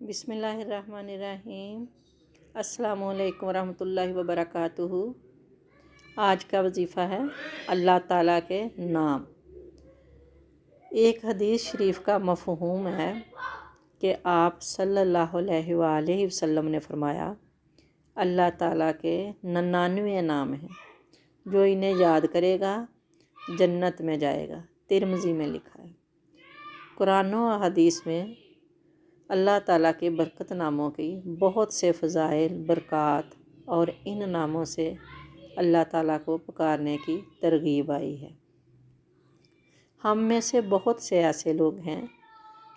बिस्मिल्लाहिर्रहमानिर्रहीम। अस्सलामु अलैकुम वरहमतुल्लाहि वबरकातुहू। आज का वजीफ़ा है अल्लाह ताला के नाम। एक हदीस शरीफ का मफ़हूम है कि आप सल्लल्लाहु अलैहि वसल्लम ने फरमाया, अल्लाह ताला के 99 नाम हैं, जो इन्हें याद करेगा जन्नत में जाएगा। तिरमिज़ी में लिखा है। कुरान और हदीस में अल्लाह ताला के बरकत नामों की बहुत से फ़ज़ाइल बरक़ात और इन नामों से अल्लाह ताला को पुकारने की तरग़ीब आई है। हम में से बहुत से ऐसे लोग हैं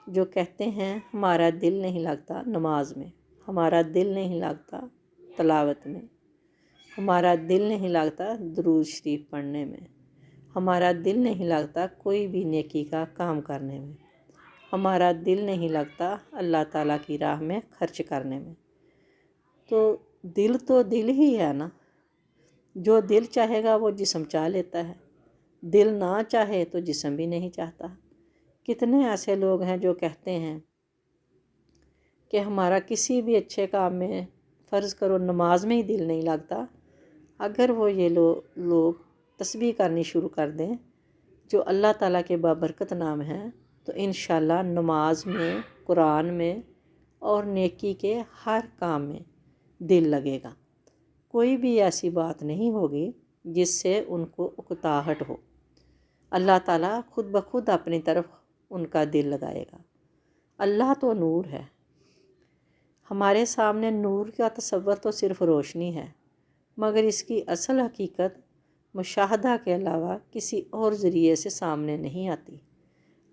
जो कहते हैं हमारा दिल नहीं लगता नमाज में, हमारा दिल नहीं लगता तलावत में, हमारा दिल नहीं लगता दुरूद शरीफ पढ़ने में, हमारा दिल नहीं लगता कोई भी नेकी का काम करने में, हमारा दिल नहीं लगता अल्लाह ताला की राह में खर्च करने में। तो दिल ही है ना। जो दिल चाहेगा वो जिस्म चाह लेता है, दिल ना चाहे तो जिस्म भी नहीं चाहता। कितने ऐसे लोग हैं जो कहते हैं कि हमारा किसी भी अच्छे काम में, फ़र्ज़ करो नमाज में ही दिल नहीं लगता, अगर वो ये लोग तस्बीह करनी शुरू कर दें जो अल्लाह ताला के बाबरकत नाम हैं, तो इंशाअल्लाह नमाज में, कुरान में और नेकी के हर काम में दिल लगेगा। कोई भी ऐसी बात नहीं होगी जिससे उनको उकताहट हो। अल्लाह ताला खुद ब खुद अपनी तरफ उनका दिल लगाएगा। अल्लाह तो नूर है। हमारे सामने नूर का तसव्वुर तो सिर्फ़ रोशनी है, मगर इसकी असल हकीकत मुशाहदा के अलावा किसी और ज़रिए से सामने नहीं आती।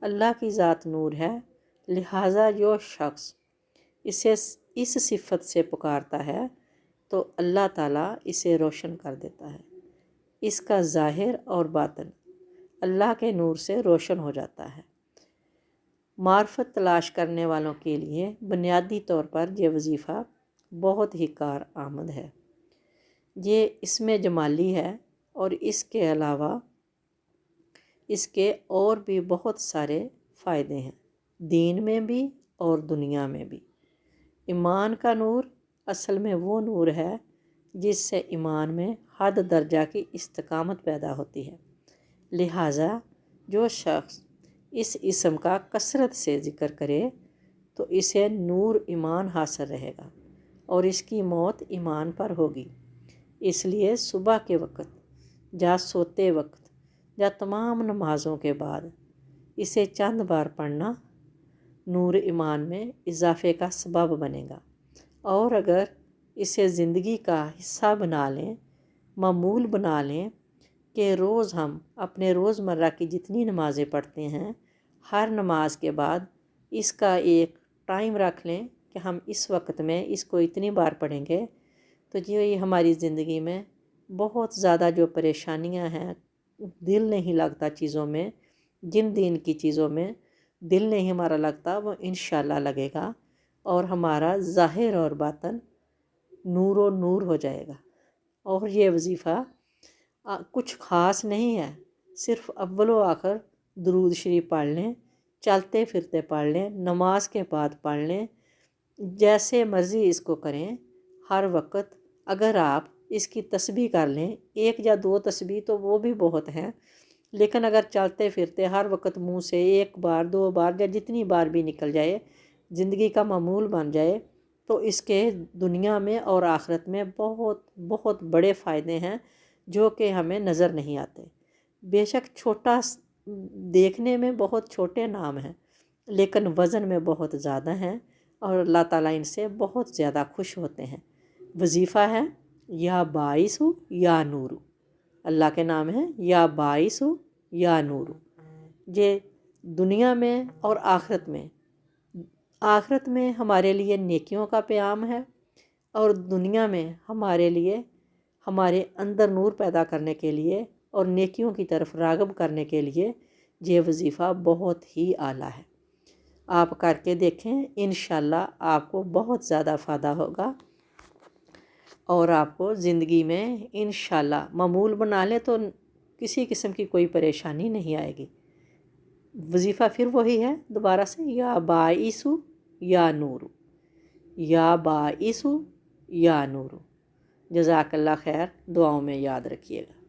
अल्लाह की ज़ात नूर है, लिहाजा जो शख्स इसे इस सिफत से पुकारता है तो अल्लाह ताला इसे रोशन कर देता है। इसका ज़ाहिर और बातिन अल्लाह के नूर से रोशन हो जाता है। मार्फत तलाश करने वालों के लिए बुनियादी तौर पर यह वजीफ़ा बहुत ही कार आमद है। ये इसमें जमाली है और इसके अलावा इसके और भी बहुत सारे फ़ायदे हैं, दीन में भी और दुनिया में भी। ईमान का नूर असल में वो नूर है जिससे ईमान में हद दर्जा की इस्तकामत पैदा होती है। लिहाजा जो शख्स इस इस्म का कसरत से ज़िक्र करे तो इसे नूर ईमान हासिल रहेगा और इसकी मौत ईमान पर होगी। इसलिए सुबह के वक़्त या सोते वक्त या तमाम नमाज़ों के बाद इसे चंद बार पढ़ना नूर ईमान में इजाफ़े का सबब बनेगा। और अगर इसे ज़िंदगी का हिस्सा बना लें, मामूल बना लें कि रोज़ हम अपने रोज़मर्रा की जितनी नमाज़ें पढ़ते हैं, हर नमाज के बाद इसका एक टाइम रख लें कि हम इस वक्त में इसको इतनी बार पढ़ेंगे, तो ये हमारी ज़िंदगी में बहुत ज़्यादा जो परेशानियां हैं, दिल नहीं लगता चीज़ों में, जिन दीन की चीज़ों में दिल नहीं हमारा लगता, वो इंशाअल्लाह लगेगा और हमारा ज़ाहिर और बातन नूरो नूर हो जाएगा। और ये वजीफ़ा कुछ ख़ास नहीं है, सिर्फ़ अव्वल व आखिर दुरूद शरीफ पढ़ लें, चलते फिरते पढ़ लें, नमाज के बाद पढ़ लें, जैसे मर्ज़ी इसको करें। हर वक्त अगर आप इसकी तस्बीह कर लें, एक या दो तस्बीह तो वो भी बहुत हैं, लेकिन अगर चलते फिरते हर वक्त मुंह से एक बार दो बार या जितनी बार भी निकल जाए, ज़िंदगी का मामूल बन जाए, तो इसके दुनिया में और आखिरत में बहुत बहुत बड़े फ़ायदे हैं जो कि हमें नज़र नहीं आते। बेशक छोटा देखने में बहुत छोटे नाम हैं, लेकिन वज़न में बहुत ज़्यादा हैं और अल्लाह ताला इनसे बहुत ज़्यादा खुश होते हैं। वजीफ़ा है या बाइसु या नूरू। अल्लाह के नाम है या बाइसु या नूरू। ये दुनिया में और आखिरत में हमारे लिए नेकियों का प्याम है और दुनिया में हमारे लिए हमारे अंदर नूर पैदा करने के लिए और नेकियों की तरफ राग़ब करने के लिए ये वजीफ़ा बहुत ही आला है। आप करके देखें, इंशाअल्लाह आपको बहुत ज़्यादा फ़ायदा होगा और आपको ज़िंदगी में इंशाअल्लाह मामूल बना लें तो किसी किस्म की कोई परेशानी नहीं आएगी। वजीफ़ा फिर वही है दोबारा से, या बाइसु या नूरू। یا باعث یا نور. جزاک اللہ خیر. دعاؤں میں یاد رکھیے گا.